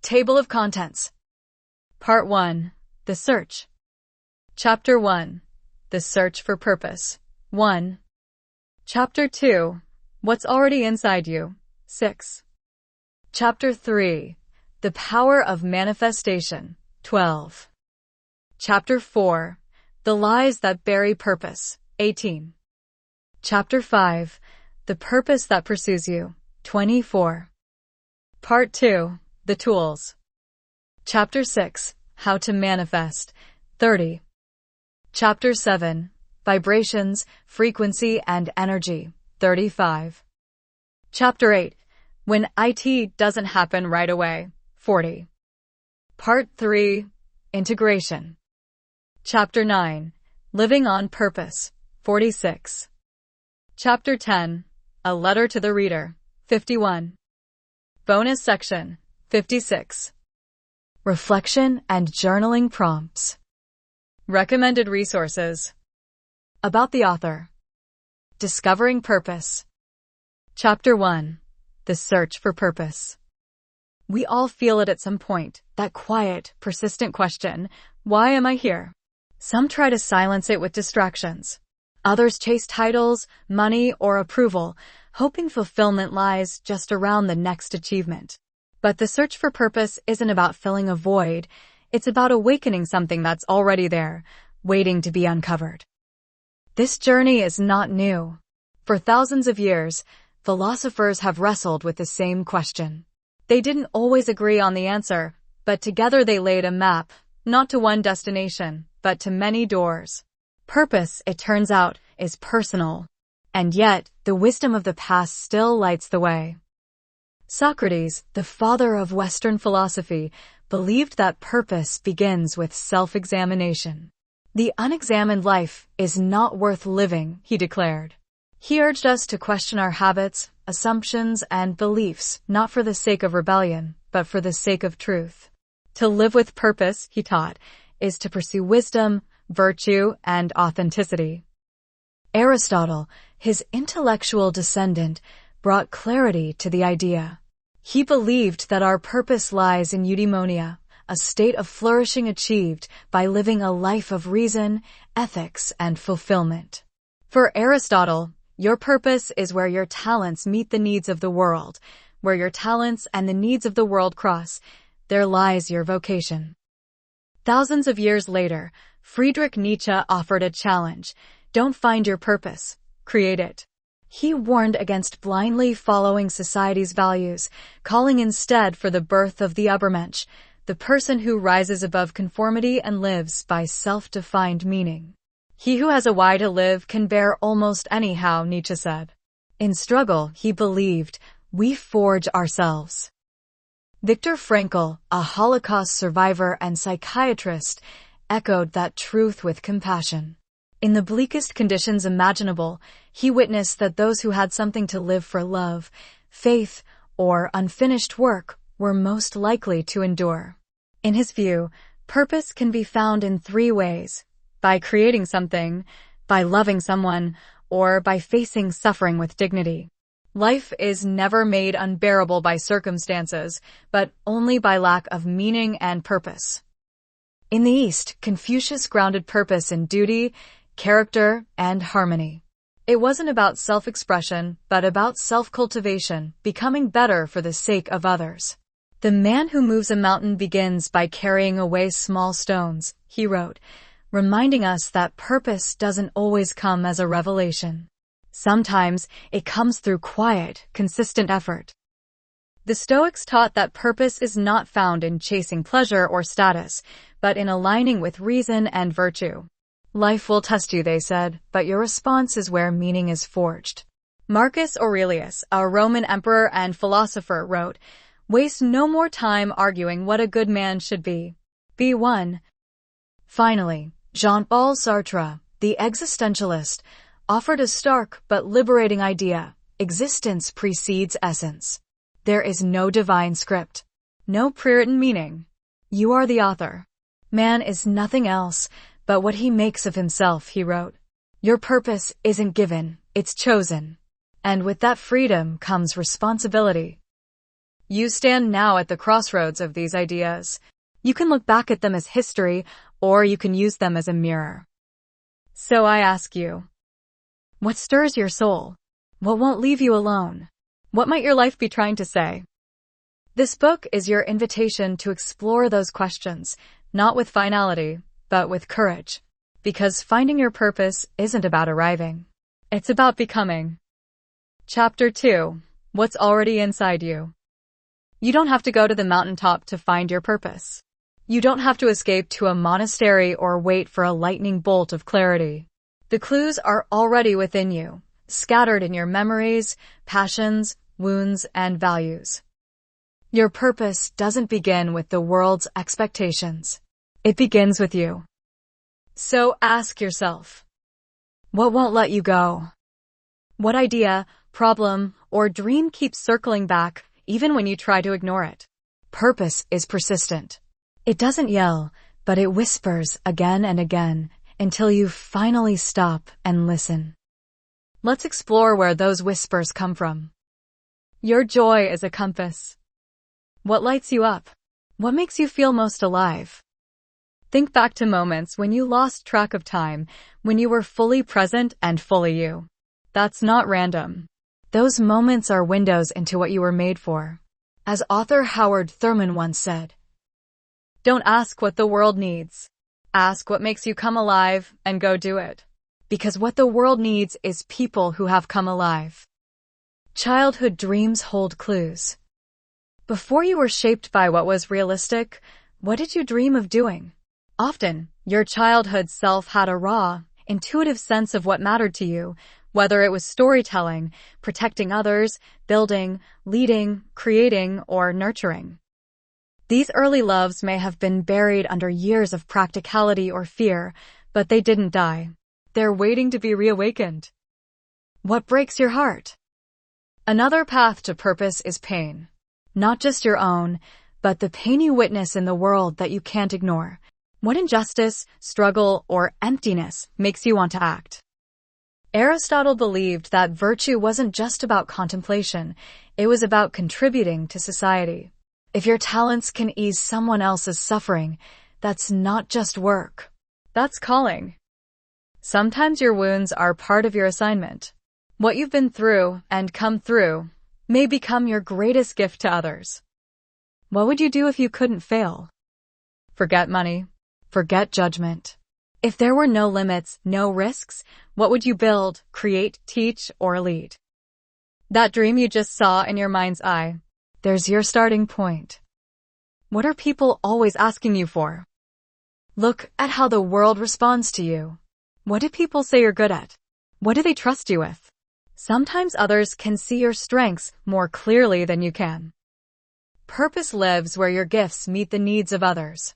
Table of Contents. Part 1. The Search. Chapter 1. The Search for Purpose. 1. Chapter 2. What's already inside you. 6. Chapter 3. The Power of Manifestation. 12. Chapter 4. The Lies That Bury Purpose. 18. Chapter 5. The Purpose That Pursues You. 24. Part 2. The Tools. Chapter 6. How to Manifest. 30. Chapter 7. Vibrations, Frequency, and Energy. 35. Chapter 8. When IT doesn't happen right away. 40. Part 3. Integration. Chapter 9. Living on Purpose. 46. Chapter 10. A Letter to the Reader. 51. Bonus section. 56. Reflection and Journaling Prompts. Recommended resources. About the author. Discovering Purpose. Chapter 1. The Search for Purpose. We all feel it at some point, that quiet, persistent question, why am I here? Some try to silence it with distractions. Others chase titles, money, or approval, hoping fulfillment lies just around the next achievement. But the search for purpose isn't about filling a void, it's about awakening something that's already there, waiting to be uncovered. This journey is not new. For thousands of years, philosophers have wrestled with the same question. They didn't always agree on the answer, but together they laid a map, not to one destination, but to many doors. Purpose, it turns out, is personal. And yet, the wisdom of the past still lights the way. Socrates, the father of Western philosophy, believed that purpose begins with self-examination. The unexamined life is not worth living, he declared. He urged us to question our habits, assumptions, and beliefs, not for the sake of rebellion, but for the sake of truth. To live with purpose, he taught, is to pursue wisdom, virtue, and authenticity. Aristotle, his intellectual descendant, brought clarity to the idea. He believed that our purpose lies in eudaimonia, a state of flourishing achieved by living a life of reason, ethics, and fulfillment. For Aristotle, your purpose is where your talents meet the needs of the world. Where your talents and the needs of the world cross, there lies your vocation. Thousands of years later, Friedrich Nietzsche offered a challenge. Don't find your purpose, create it. He warned against blindly following society's values, calling instead for the birth of the Übermensch, the person who rises above conformity and lives by self-defined meaning. He who has a why to live can bear almost anyhow, Nietzsche said. In struggle, he believed, we forge ourselves. Viktor Frankl, a Holocaust survivor and psychiatrist, echoed that truth with compassion. In the bleakest conditions imaginable, he witnessed that those who had something to live for, love, faith, or unfinished work, were most likely to endure. In his view, purpose can be found in 3 ways: by creating something, by loving someone, or by facing suffering with dignity. Life is never made unbearable by circumstances, but only by lack of meaning and purpose. In the East, Confucius grounded purpose in duty, character, and harmony. It wasn't about self-expression, but about self-cultivation, becoming better for the sake of others. The man who moves a mountain begins by carrying away small stones, he wrote, reminding us that purpose doesn't always come as a revelation. Sometimes it comes through quiet, consistent effort. The Stoics taught that purpose is not found in chasing pleasure or status, but in aligning with reason and virtue. Life will test you, they said, but your response is where meaning is forged. Marcus Aurelius, a Roman emperor and philosopher, wrote, waste no more time arguing what a good man should be. Be one. Finally, Jean-Paul Sartre, the existentialist, offered a stark but liberating idea: existence precedes essence. There is no divine script, no pre-written meaning. You are the author. Man is nothing else but what he makes of himself, he wrote. Your purpose isn't given, it's chosen. And with that freedom comes responsibility. You stand now at the crossroads of these ideas. You can look back at them as history, or you can use them as a mirror. So I ask you, what stirs your soul? What won't leave you alone? What might your life be trying to say? This book is your invitation to explore those questions, not with finality, but with courage. Because finding your purpose isn't about arriving. It's about becoming. Chapter 2. What's already inside you. You don't have to go to the mountaintop to find your purpose. You don't have to escape to a monastery or wait for a lightning bolt of clarity. The clues are already within you, scattered in your memories, passions, wounds, and values. Your purpose doesn't begin with the world's expectations. It begins with you. So ask yourself, what won't let you go? What idea, problem, or dream keeps circling back even when you try to ignore it? Purpose is persistent. It doesn't yell, but it whispers again and again until you finally stop and listen. Let's explore where those whispers come from. Your joy is a compass. What lights you up? What makes you feel most alive? Think back to moments when you lost track of time, when you were fully present and fully you. That's not random. Those moments are windows into what you were made for. As author Howard Thurman once said, don't ask what the world needs. Ask what makes you come alive and go do it. Because what the world needs is people who have come alive. Childhood dreams hold clues. Before you were shaped by what was realistic, what did you dream of doing? Often, your childhood self had a raw, intuitive sense of what mattered to you, whether it was storytelling, protecting others, building, leading, creating, or nurturing. These early loves may have been buried under years of practicality or fear, but they didn't die. They're waiting to be reawakened. What breaks your heart? Another path to purpose is pain. Not just your own, but the pain you witness in the world that you can't ignore. What injustice, struggle, or emptiness makes you want to act? Aristotle believed that virtue wasn't just about contemplation, it was about contributing to society. If your talents can ease someone else's suffering, that's not just work. That's calling. Sometimes your wounds are part of your assignment. What you've been through and come through may become your greatest gift to others. What would you do if you couldn't fail? Forget money. Forget judgment. If there were no limits, no risks, what would you build, create, teach, or lead? That dream you just saw in your mind's eye, there's your starting point. What are people always asking you for? Look at how the world responds to you. What do people say you're good at? What do they trust you with? Sometimes others can see your strengths more clearly than you can. Purpose lives where your gifts meet the needs of others.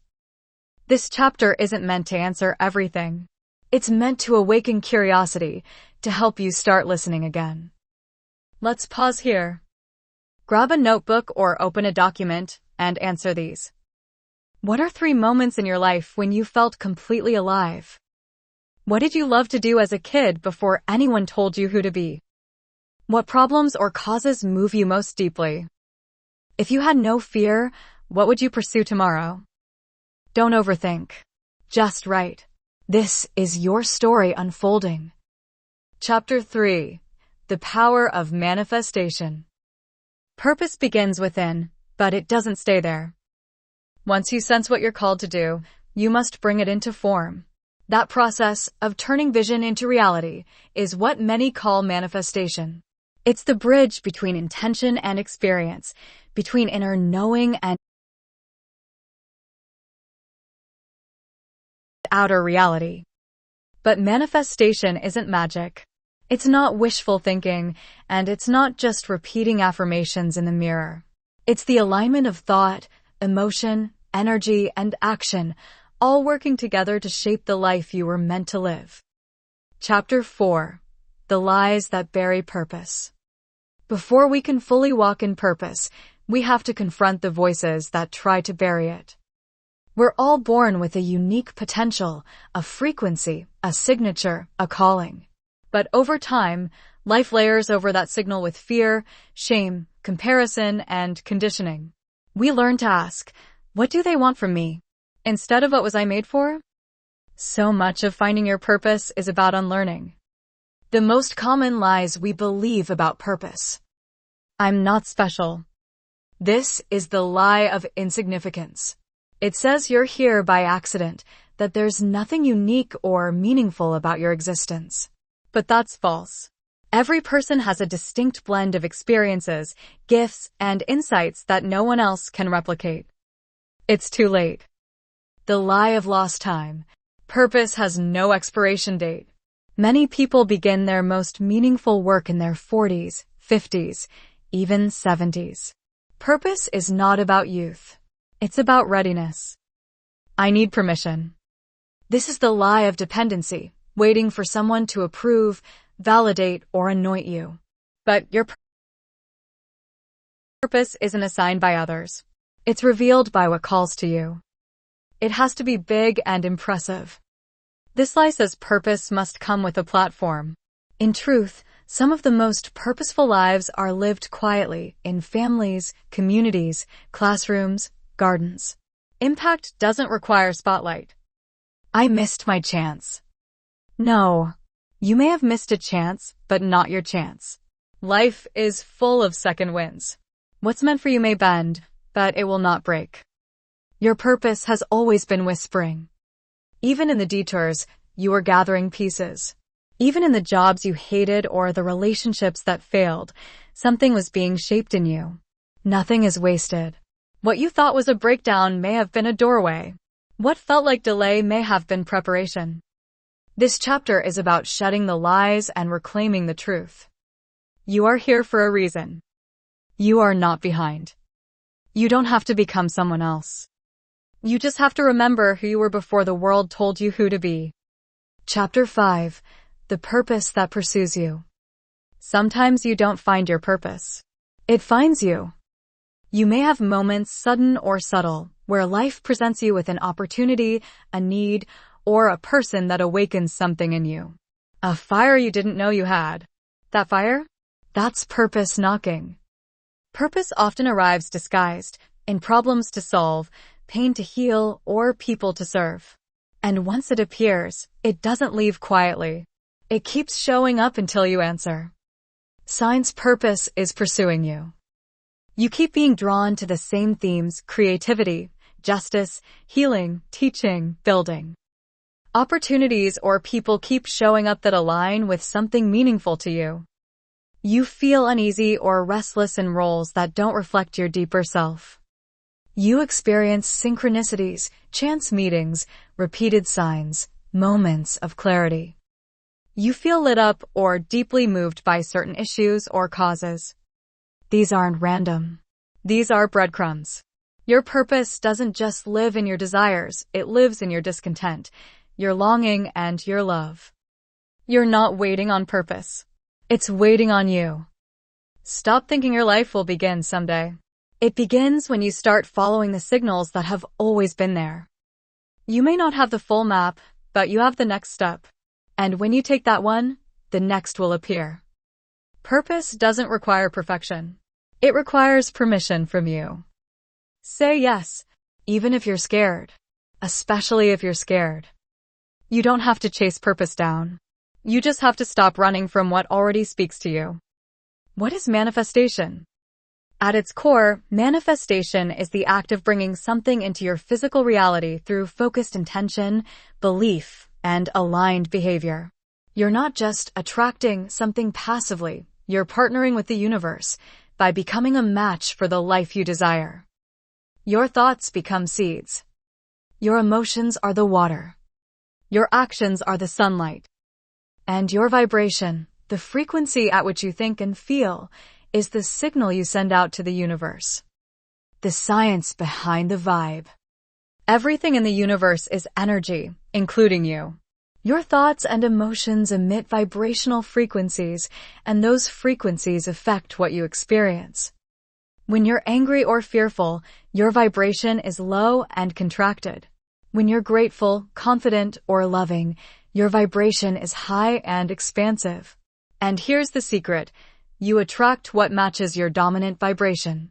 This chapter isn't meant to answer everything. It's meant to awaken curiosity, to help you start listening again. Let's pause here. Grab a notebook or open a document and answer these. What are 3 moments in your life when you felt completely alive? What did you love to do as a kid before anyone told you who to be? What problems or causes move you most deeply? If you had no fear, what would you pursue tomorrow? Don't overthink. Just write. This is your story unfolding. Chapter 3. The Power of Manifestation. Purpose begins within, but it doesn't stay there. Once you sense what you're called to do, you must bring it into form. That process of turning vision into reality is what many call manifestation. It's the bridge between intention and experience, between inner knowing and outer reality. But manifestation isn't magic. It's not wishful thinking, and it's not just repeating affirmations in the mirror. It's the alignment of thought, emotion, energy, and action, all working together to shape the life you were meant to live. Chapter 4. The Lies That Bury Purpose. Before we can fully walk in purpose, we have to confront the voices that try to bury it. We're all born with a unique potential, a frequency, a signature, a calling. But over time, Life layers over that signal with fear, shame, comparison, and conditioning. We learn to ask, what do they want from me? Instead of what was I made for? So much of finding your purpose is about unlearning the most common lies we believe about purpose. I'm not special. This is the lie of insignificance. It says you're here by accident, that there's nothing unique or meaningful about your existence. But that's false. Every person has a distinct blend of experiences, gifts, and insights that no one else can replicate. It's too late. The lie of lost time. Purpose has no expiration date. Many people begin their most meaningful work in their 40s, 50s, even 70s. Purpose is not about youth. It's about readiness. I need permission. This is the lie of dependency, waiting for someone to approve, validate, or anoint you. But your purpose isn't assigned by others. It's revealed by what calls to you. It has to be big and impressive. This lie says purpose must come with a platform. In truth, some of the most purposeful lives are lived quietly in families, communities, classrooms, gardens. Impact doesn't require spotlight. I missed my chance. No. You may have missed a chance, but not your chance. Life is full of second wins. What's meant for you may bend, but it will not break. Your purpose has always been whispering. Even in the detours, you were gathering pieces. Even in the jobs you hated or the relationships that failed, something was being shaped in you. Nothing is wasted. What you thought was a breakdown may have been a doorway. What felt like delay may have been preparation. This chapter is about shedding the lies and reclaiming the truth. You are here for a reason. You are not behind. You don't have to become someone else. You just have to remember who you were before the world told you who to be. Chapter 5. The purpose that pursues you. Sometimes you don't find your purpose. It finds you. You may have moments, sudden or subtle, where life presents you with an opportunity, a need, or a person that awakens something in you. A fire you didn't know you had. That fire? That's purpose knocking. Purpose often arrives disguised, in problems to solve, pain to heal, or people to serve. And once it appears, it doesn't leave quietly. It keeps showing up until you answer. Signs purpose is pursuing you. You keep being drawn to the same themes: creativity, justice, healing, teaching, building. Opportunities or people keep showing up that align with something meaningful to you. You feel uneasy or restless in roles that don't reflect your deeper self. You experience synchronicities, chance meetings, repeated signs, moments of clarity. You feel lit up or deeply moved by certain issues or causes. These aren't random. These are breadcrumbs. Your purpose doesn't just live in your desires, it lives in your discontent, your longing, and your love. You're not waiting on purpose. It's waiting on you. Stop thinking your life will begin someday. It begins when you start following the signals that have always been there. You may not have the full map, but you have the next step. And when you take that one, the next will appear. Purpose doesn't require perfection. It requires permission from you. Say yes, even if you're scared. Especially if you're scared. You don't have to chase purpose down. You just have to stop running from what already speaks to you. What is manifestation? At its core, manifestation is the act of bringing something into your physical reality through focused intention, belief, and aligned behavior. You're not just attracting something passively, you're partnering with the universe by becoming a match for the life you desire. Your thoughts become seeds. Your emotions are the water. Your actions are the sunlight. And your vibration, the frequency at which you think and feel, is the signal you send out to the universe. The science behind the vibe. Everything in the universe is energy, including you. Your thoughts and emotions emit vibrational frequencies, and those frequencies affect what you experience. When you're angry or fearful, your vibration is low and contracted. When you're grateful, confident, or loving, your vibration is high and expansive. And here's the secret. You attract what matches your dominant vibration.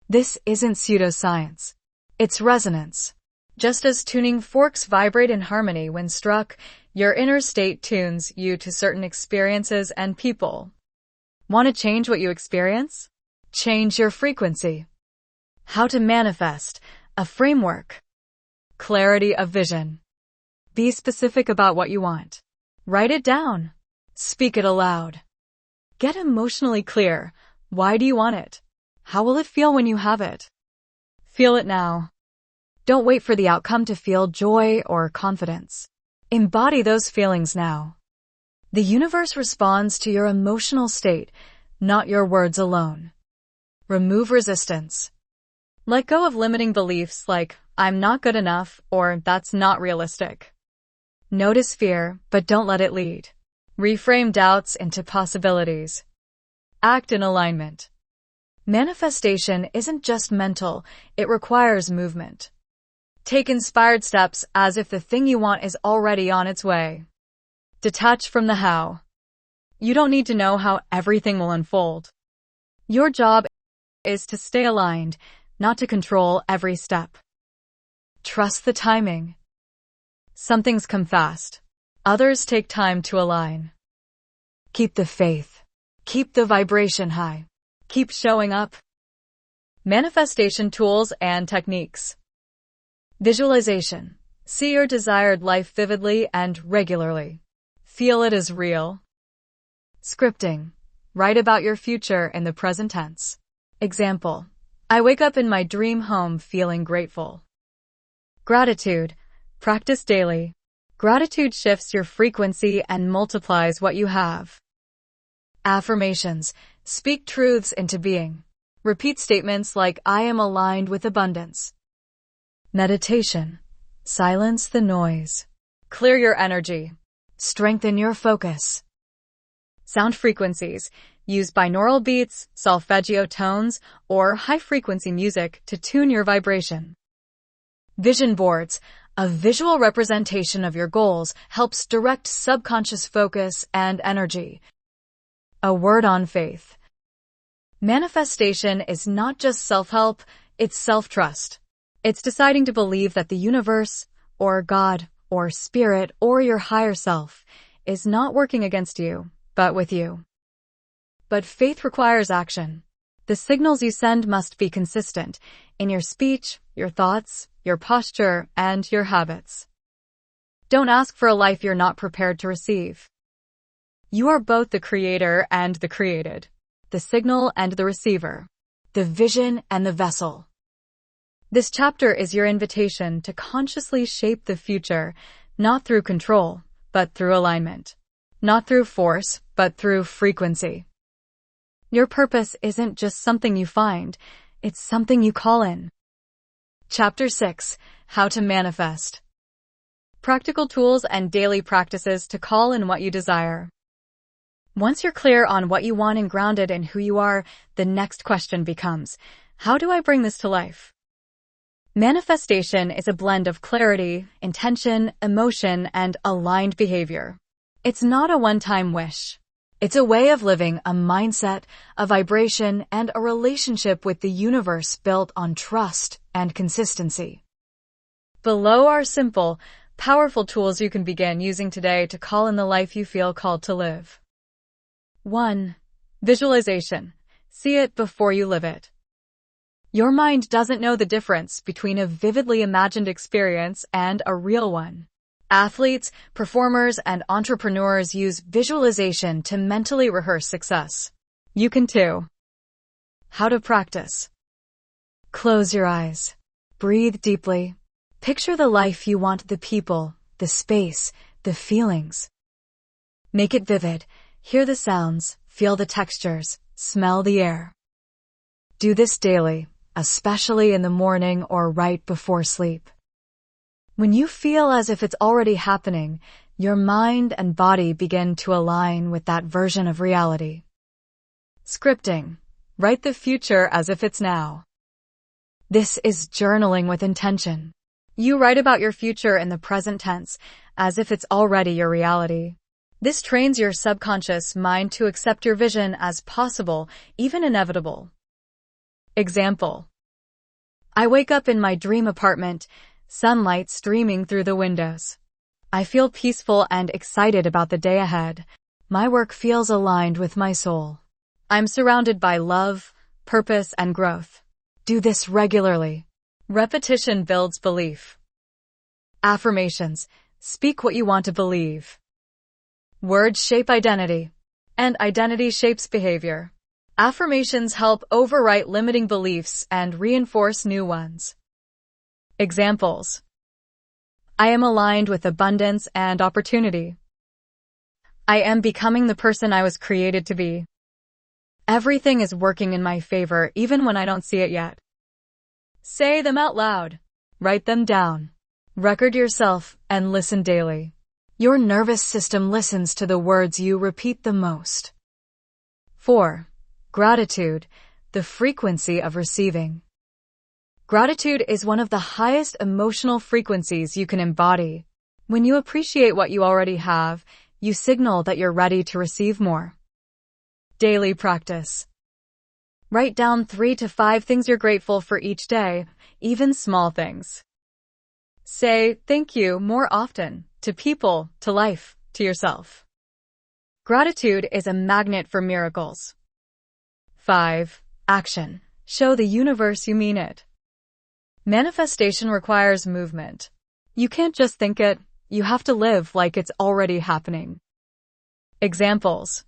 This isn't pseudoscience. It's resonance. Just as tuning forks vibrate in harmony when struck, your inner state tunes you to certain experiences and people. Want to change what you experience? Change your frequency. How to manifest. A framework. Clarity of vision. Be specific about what you want. Write it down. Speak it aloud. Get emotionally clear. Why do you want it? How will it feel when you have it? Feel it now. Don't wait for the outcome to feel joy or confidence. Embody those feelings now. The universe responds to your emotional state, not your words alone. Remove resistance. Let go of limiting beliefs like, I'm not good enough, or that's not realistic. Notice fear, but don't let it lead. Reframe doubts into possibilities. Act in alignment. Manifestation isn't just mental, it requires movement. Take inspired steps as if the thing you want is already on its way. Detach from the how. You don't need to know how everything will unfold. Your job is to stay aligned, not to control every step. Trust the timing. Some things come fast. Others take time to align. Keep the faith. Keep the vibration high. Keep showing up. Manifestation tools and techniques. Visualization. See your desired life vividly and regularly. Feel it as real. Scripting. Write about your future in the present tense. Example. I wake up in my dream home feeling grateful. Gratitude. Practice daily. Gratitude shifts your frequency and multiplies what you have. Affirmations. Speak truths into being. Repeat statements like, I am aligned with abundance. Meditation. Silence the noise. Clear your energy. Strengthen your focus. Sound frequencies. Use binaural beats, solfeggio tones, or high-frequency music to tune your vibration. Vision boards. A visual representation of your goals helps direct subconscious focus and energy. A word on faith. Manifestation is not just self-help, it's self-trust. It's deciding to believe that the universe, or God, or spirit, or your higher self, is not working against you, but with you. But faith requires action. The signals you send must be consistent in your speech, your thoughts, your posture, and your habits. Don't ask for a life you're not prepared to receive. You are both the creator and the created, the signal and the receiver, the vision and the vessel. This chapter is your invitation to consciously shape the future, not through control, but through alignment. Not through force, but through frequency. Your purpose isn't just something you find, it's something you call in. Chapter 6. How to Manifest. Practical tools and daily practices to call in what you desire. Once you're clear on what you want and grounded in who you are, the next question becomes, how do I bring this to life? Manifestation is a blend of clarity, intention, emotion, and aligned behavior. It's not a one-time wish. It's a way of living, a mindset, a vibration, and a relationship with the universe built on trust and consistency. Below are simple, powerful tools you can begin using today to call in the life you feel called to live. 1. Visualization. See it before you live it. Your mind doesn't know the difference between a vividly imagined experience and a real one. Athletes, performers, and entrepreneurs use visualization to mentally rehearse success. You can too. How to practice. Close your eyes. Breathe deeply. Picture the life you want, the people, the space, the feelings. Make it vivid. Hear the sounds, feel the textures, smell the air. Do this daily, especially in the morning or right before sleep. When you feel as if it's already happening, your mind and body begin to align with that version of reality. Scripting. Write the future as if it's now. This is journaling with intention. You write about your future in the present tense, as if it's already your reality. This trains your subconscious mind to accept your vision as possible, even inevitable. Example. I wake up in my dream apartment, sunlight streaming through the windows. I feel peaceful and excited about the day ahead. My work feels aligned with my soul. I'm surrounded by love, purpose, and growth. Do this regularly. Repetition builds belief. Affirmations. Speak what you want to believe. Words shape identity, and identity shapes behavior. Affirmations help overwrite limiting beliefs and reinforce new ones. Examples. I am aligned with abundance and opportunity. I am becoming the person I was created to be. Everything is working in my favor even when I don't see it yet. Say them out loud. Write them down. Record yourself and listen daily. Your nervous system listens to the words you repeat the most. 4. Gratitude, the frequency of receiving. Gratitude is one of the highest emotional frequencies you can embody. When you appreciate what you already have, you signal that you're ready to receive more. Daily practice. Write down 3 to 5 things you're grateful for each day, even small things. Say thank you more often, to people, to life, to yourself. Gratitude is a magnet for miracles. 5. Action. Show the universe you mean it. Manifestation requires movement. You can't just think it, you have to live like it's already happening. Examples.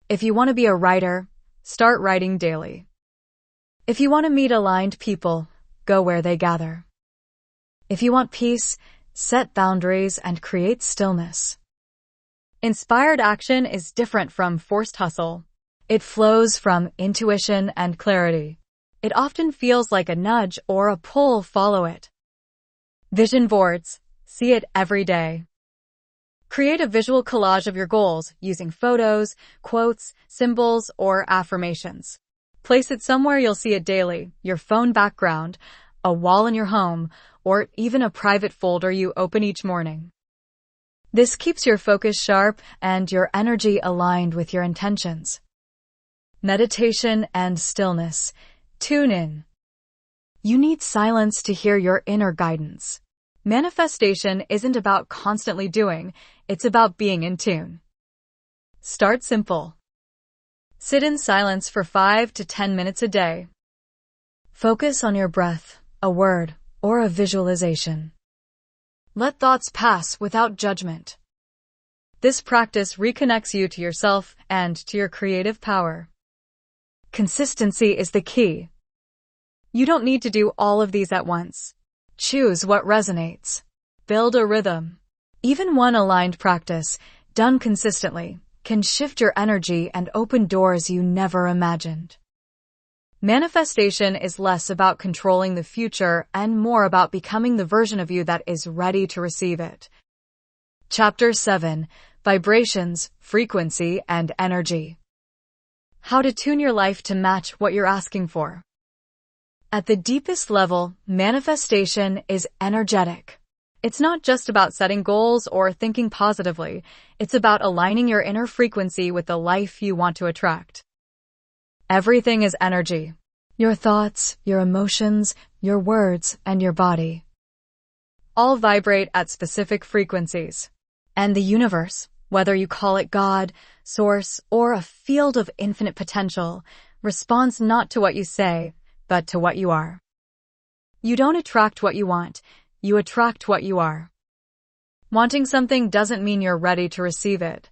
If you want to be a writer, start writing daily. If you want to meet aligned people, go where they gather. If you want peace, set boundaries and create stillness. Inspired action is different from forced hustle. It flows from intuition and clarity. It often feels like a nudge or a pull. Follow it. Vision boards. See it every day. Create a visual collage of your goals using photos, quotes, symbols, or affirmations. Place it somewhere you'll see it daily, your phone background, a wall in your home, or even a private folder you open each morning. This keeps your focus sharp and your energy aligned with your intentions. Meditation and stillness. Tune in. You need silence to hear your inner guidance. Manifestation isn't about constantly doing, it's about being in tune. Start simple. Sit in silence for 5 to 10 minutes a day. Focus on your breath, a word, or a visualization. Let thoughts pass without judgment. This practice reconnects you to yourself and to your creative power. Consistency is the key. You don't need to do all of these at once. Choose what resonates. Build a rhythm. Even one aligned practice, done consistently, can shift your energy and open doors you never imagined. Manifestation is less about controlling the future and more about becoming the version of you that is ready to receive it. Chapter 7. Vibrations, Frequency, and Energy. How to tune your life to match what you're asking for. At the deepest level, manifestation is energetic. It's not just about setting goals or thinking positively. It's about aligning your inner frequency with the life you want to attract. Everything is energy. Your thoughts, your emotions, your words, and your body. All vibrate at specific frequencies. And the universe, whether you call it God, source, or a field of infinite potential, responds not to what you say, but to what you are. You don't attract what you want, you attract what you are. Wanting something doesn't mean you're ready to receive it.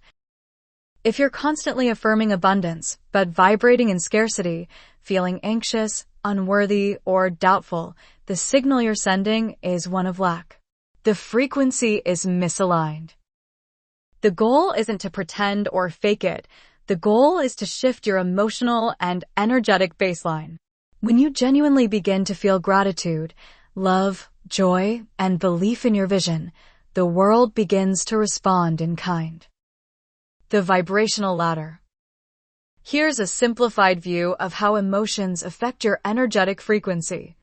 If you're constantly affirming abundance, but vibrating in scarcity, feeling anxious, unworthy, or doubtful, the signal you're sending is one of lack. The frequency is misaligned. The goal isn't to pretend or fake it. The goal is to shift your emotional and energetic baseline. When you genuinely begin to feel gratitude, love, joy, and belief in your vision, the world begins to respond in kind. The vibrational ladder. Here's a simplified view of how emotions affect your energetic frequency.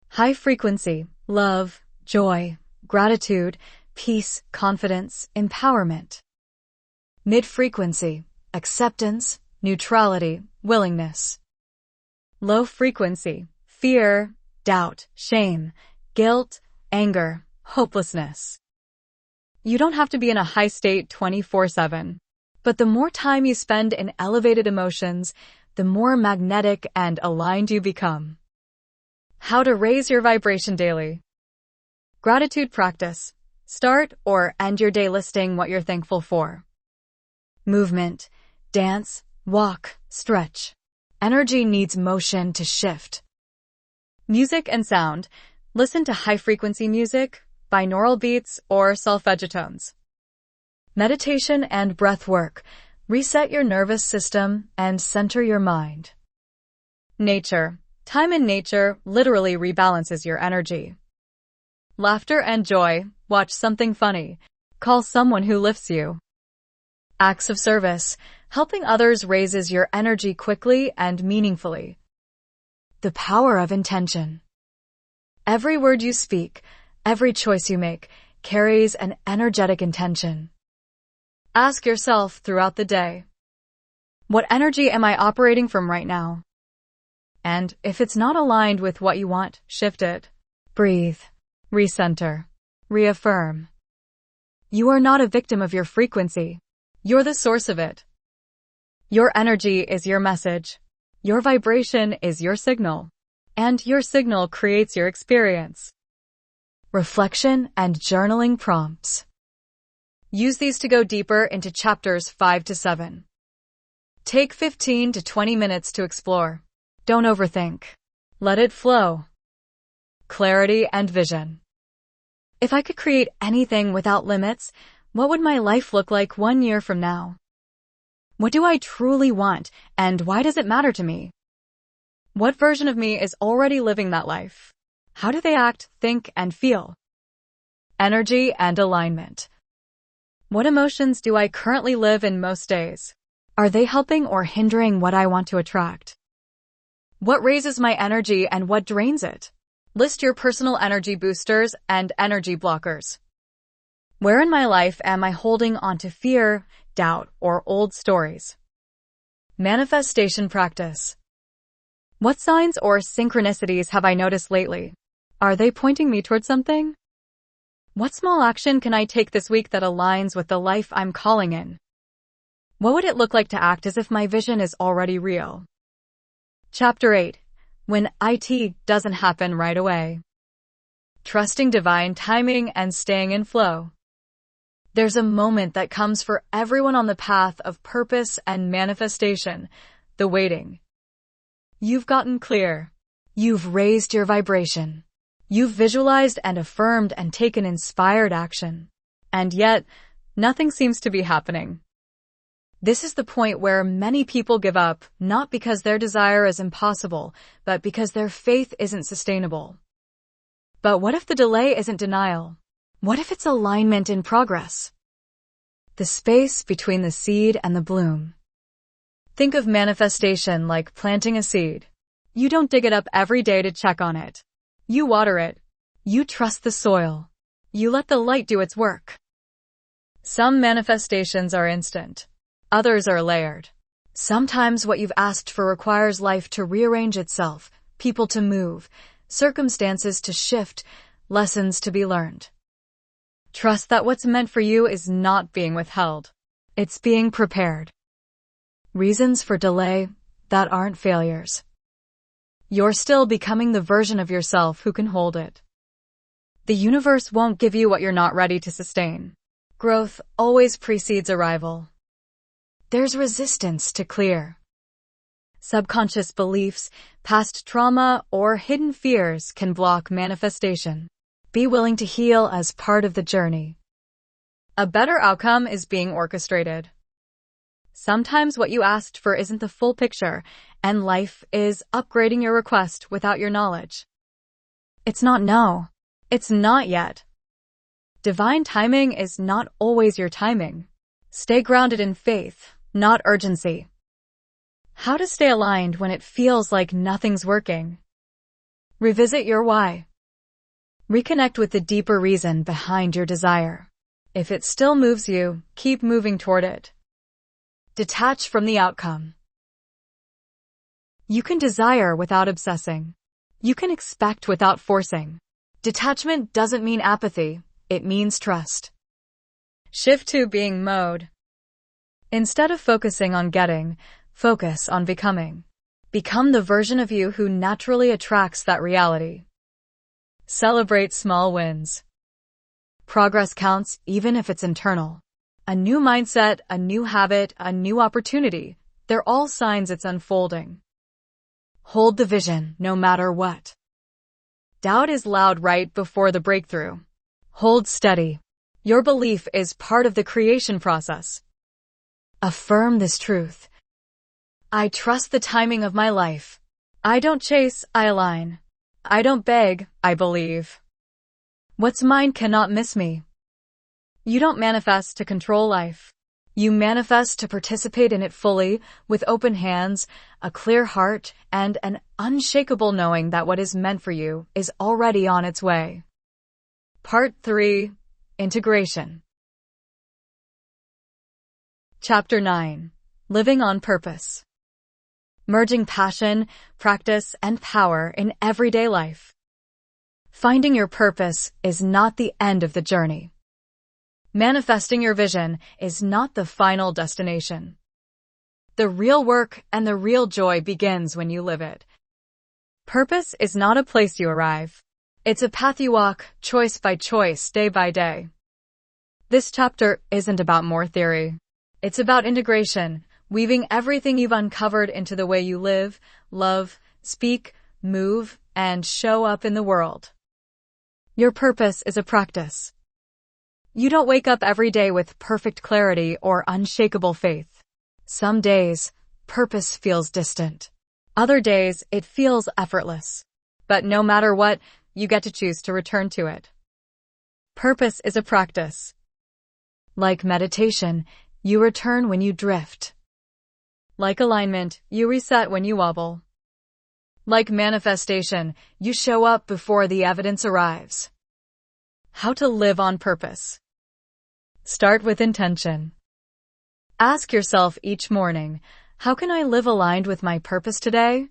High frequency, love, joy, gratitude, peace, confidence, empowerment. Mid-frequency, acceptance, neutrality, willingness. Low frequency, fear, doubt, shame, guilt, anger, hopelessness. You don't have to be in a high state 24/7. But the more time you spend in elevated emotions, the more magnetic and aligned you become. How to raise your vibration daily. Gratitude practice. Start or end your day listing what you're thankful for. Movement. Dance, walk, stretch. Energy needs motion to shift. Music and sound. Listen to high-frequency music, binaural beats, or solfeggio tones. Meditation and breath work. Reset your nervous system and center your mind. Nature. Time in nature literally rebalances your energy. Laughter and joy. Watch something funny. Call someone who lifts you. Acts of service. Helping others raises your energy quickly and meaningfully. The power of intention. Every word you speak, every choice you make, carries an energetic intention. Ask yourself throughout the day, what energy am I operating from right now? And if it's not aligned with what you want, shift it. Breathe. Recenter. Reaffirm. You are not a victim of your frequency. You're the source of it. Your energy is your message. Your vibration is your signal. And your signal creates your experience. Reflection and journaling prompts. Use these to go deeper into chapters 5 to 7. Take 15 to 20 minutes to explore. Don't overthink. Let it flow. Clarity and vision. If I could create anything without limits, what would my life look like 1 year from now? What do I truly want, and why does it matter to me? What version of me is already living that life? How do they act, think, and feel? Energy and alignment. What emotions do I currently live in most days? Are they helping or hindering what I want to attract? What raises my energy and what drains it? List your personal energy boosters and energy blockers. Where in my life am I holding onto fear, doubt, or old stories? Manifestation practice. What signs or synchronicities have I noticed lately? Are they pointing me towards something? What small action can I take this week that aligns with the life I'm calling in? What would it look like to act as if my vision is already real? Chapter 8. When IT doesn't happen right away. Trusting divine timing and staying in flow. There's a moment that comes for everyone on the path of purpose and manifestation, the waiting. You've gotten clear. You've raised your vibration. You've visualized and affirmed and taken inspired action. And yet, nothing seems to be happening. This is the point where many people give up, not because their desire is impossible, but because their faith isn't sustainable. But what if the delay isn't denial? What if it's alignment in progress? The space between the seed and the bloom. Think of manifestation like planting a seed. You don't dig it up every day to check on it. You water it. You trust the soil. You let the light do its work. Some manifestations are instant. Others are layered. Sometimes what you've asked for requires life to rearrange itself, people to move, circumstances to shift, lessons to be learned. Trust that what's meant for you is not being withheld. It's being prepared. Reasons for delay that aren't failures. You're still becoming the version of yourself who can hold it. The universe won't give you what you're not ready to sustain. Growth always precedes arrival. There's resistance to clear. Subconscious beliefs, past trauma, or hidden fears can block manifestation. Be willing to heal as part of the journey. A better outcome is being orchestrated. Sometimes what you asked for isn't the full picture, and life is upgrading your request without your knowledge. It's not no. It's not yet. Divine timing is not always your timing. Stay grounded in faith, not urgency. How to stay aligned when it feels like nothing's working. Revisit your why. Reconnect with the deeper reason behind your desire. If it still moves you, keep moving toward it. Detach from the outcome. You can desire without obsessing. You can expect without forcing. Detachment doesn't mean apathy, it means trust. Shift to being mode. Instead of focusing on getting, focus on becoming. Become the version of you who naturally attracts that reality. Celebrate small wins. Progress counts even if it's internal. A new mindset, a new habit, a new opportunity, they're all signs it's unfolding. Hold the vision, no matter what. Doubt is loud right before the breakthrough. Hold steady. Your belief is part of the creation process. Affirm this truth. I trust the timing of my life. I don't chase, I align. I don't beg, I believe. What's mine cannot miss me. You don't manifest to control life. You manifest to participate in it fully, with open hands, a clear heart, and an unshakable knowing that what is meant for you is already on its way. Part 3. Integration. Chapter 9. Living on Purpose. Merging passion, practice, and power in everyday life. Finding your purpose is not the end of the journey. Manifesting your vision is not the final destination. The real work and the real joy begins when you live it. Purpose is not a place you arrive. It's a path you walk, choice by choice, day by day. This chapter isn't about more theory. It's about integration, weaving everything you've uncovered into the way you live, love, speak, move, and show up in the world. Your purpose is a practice. You don't wake up every day with perfect clarity or unshakable faith. Some days, purpose feels distant. Other days, it feels effortless. But no matter what, you get to choose to return to it. Purpose is a practice. Like meditation, you return when you drift. Like alignment, you reset when you wobble. Like manifestation, you show up before the evidence arrives. How to live on purpose. Start with intention. Ask yourself each morning, how can I live aligned with my purpose today?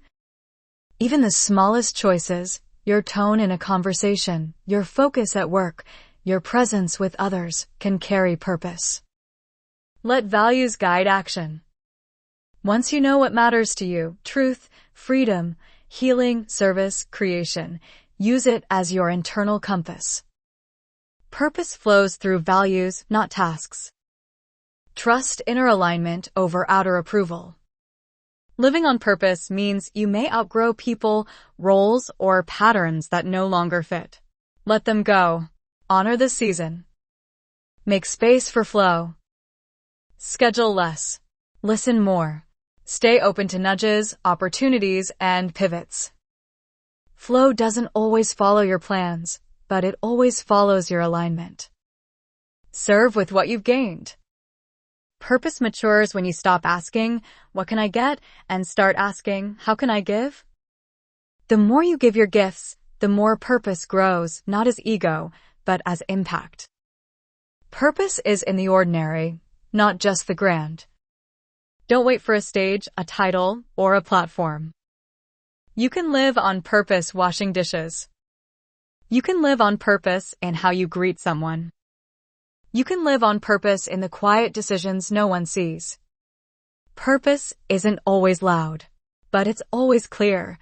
Even the smallest choices, your tone in a conversation, your focus at work, your presence with others, can carry purpose. Let values guide action. Once you know what matters to you, truth, freedom, healing, service, creation, use it as your internal compass. Purpose flows through values, not tasks. Trust inner alignment over outer approval. Living on purpose means you may outgrow people, roles, or patterns that no longer fit. Let them go. Honor the season. Make space for flow. Schedule less. Listen more. Stay open to nudges, opportunities, and pivots. Flow doesn't always follow your plans, but it always follows your alignment. Serve with what you've gained. Purpose matures when you stop asking, what can I get, and start asking, how can I give? The more you give your gifts, the more purpose grows, not as ego, but as impact. Purpose is in the ordinary, not just the grand. Don't wait for a stage, a title, or a platform. You can live on purpose washing dishes. You can live on purpose in how you greet someone. You can live on purpose in the quiet decisions no one sees. Purpose isn't always loud, but it's always clear.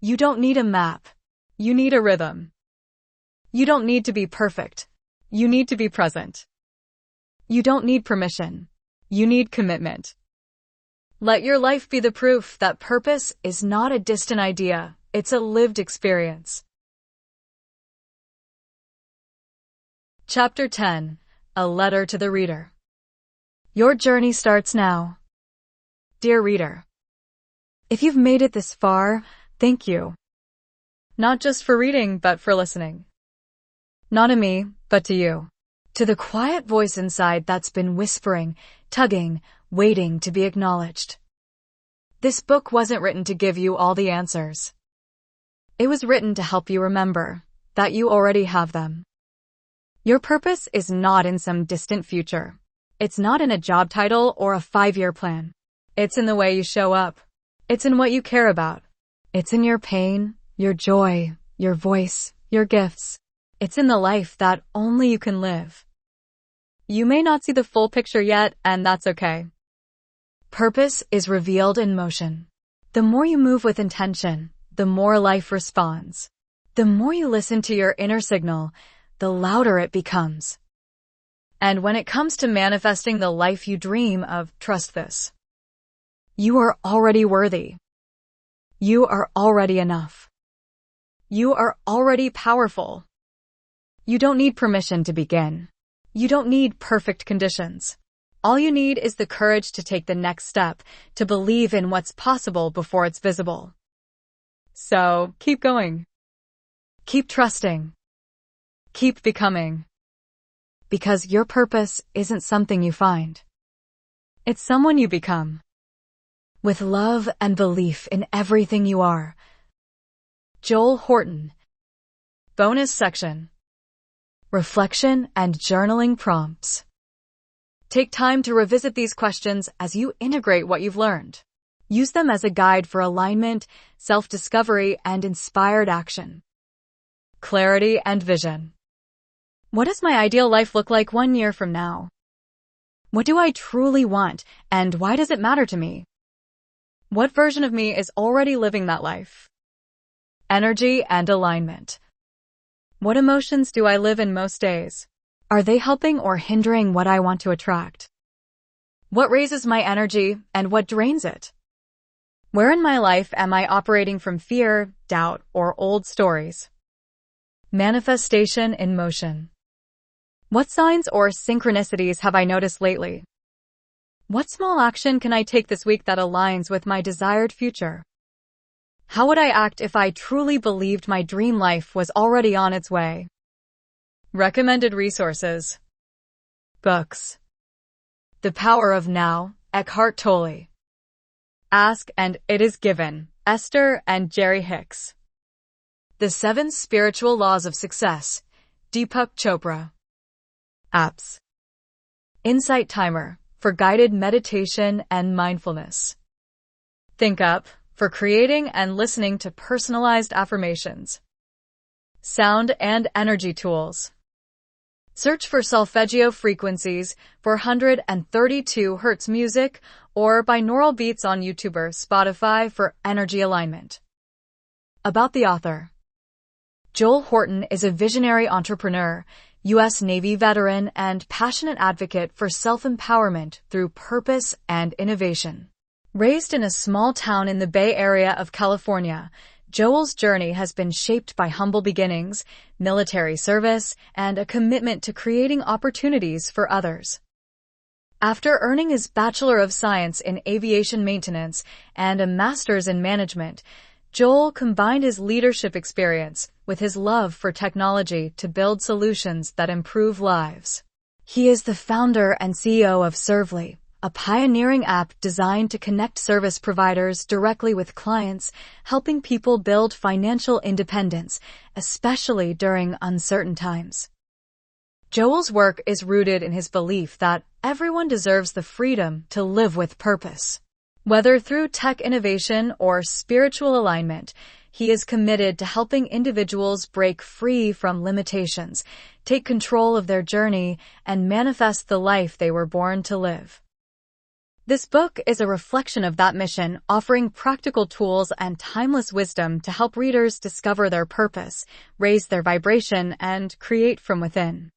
You don't need a map. You need a rhythm. You don't need to be perfect. You need to be present. You don't need permission. You need commitment. Let your life be the proof that purpose is not a distant idea, it's a lived experience. Chapter 10. A Letter to the Reader. Your journey starts now. Dear reader, if you've made it this far, thank you. Not just for reading, but for listening. Not to me, but to you. To the quiet voice inside that's been whispering, tugging, waiting to be acknowledged. This book wasn't written to give you all the answers. It was written to help you remember that you already have them. Your purpose is not in some distant future. It's not in a job title or a 5-year plan. It's in the way you show up. It's in what you care about. It's in your pain, your joy, your voice, your gifts. It's in the life that only you can live. You may not see the full picture yet, and that's okay. Purpose is revealed in motion. The more you move with intention, the more life responds. The more you listen to your inner signal, the louder it becomes. And when it comes to manifesting the life you dream of, trust this. You are already worthy. You are already enough. You are already powerful. You don't need permission to begin. You don't need perfect conditions. All you need is the courage to take the next step, to believe in what's possible before it's visible. So, keep going. Keep trusting. Keep becoming. Because your purpose isn't something you find. It's someone you become. With love and belief in everything you are. Joel Horton. Bonus section. Reflection and journaling prompts. Take time to revisit these questions as you integrate what you've learned. Use them as a guide for alignment, self-discovery, and inspired action. Clarity and vision. What does my ideal life look like 1 year from now? What do I truly want, and why does it matter to me? What version of me is already living that life? Energy and alignment. What emotions do I live in most days? Are they helping or hindering what I want to attract? What raises my energy and what drains it? Where in my life am I operating from fear, doubt, or old stories? Manifestation in motion. What signs or synchronicities have I noticed lately? What small action can I take this week that aligns with my desired future? How would I act if I truly believed my dream life was already on its way? Recommended resources. Books. The Power of Now, Eckhart Tolle. Ask and It Is Given, Esther and Jerry Hicks. The 7 Spiritual Laws of Success, Deepak Chopra. Apps. Insight Timer, for guided meditation and mindfulness. Think Up, for creating and listening to personalized affirmations. Sound and energy tools. Search for solfeggio frequencies for 132 Hz music or binaural beats on YouTube or Spotify for energy alignment. About the author. Joel Horton is a visionary entrepreneur, U.S. Navy veteran, and passionate advocate for self-empowerment through purpose and innovation. Raised in a small town in the Bay Area of California, Joel's journey has been shaped by humble beginnings, military service, and a commitment to creating opportunities for others. After earning his Bachelor of Science in Aviation Maintenance and a Master's in Management, Joel combined his leadership experience with his love for technology to build solutions that improve lives. He is the founder and CEO of Servlly, a pioneering app designed to connect service providers directly with clients, helping people build financial independence, especially during uncertain times. Joel's work is rooted in his belief that everyone deserves the freedom to live with purpose. Whether through tech innovation or spiritual alignment, he is committed to helping individuals break free from limitations, take control of their journey, and manifest the life they were born to live. This book is a reflection of that mission, offering practical tools and timeless wisdom to help readers discover their purpose, raise their vibration, and create from within.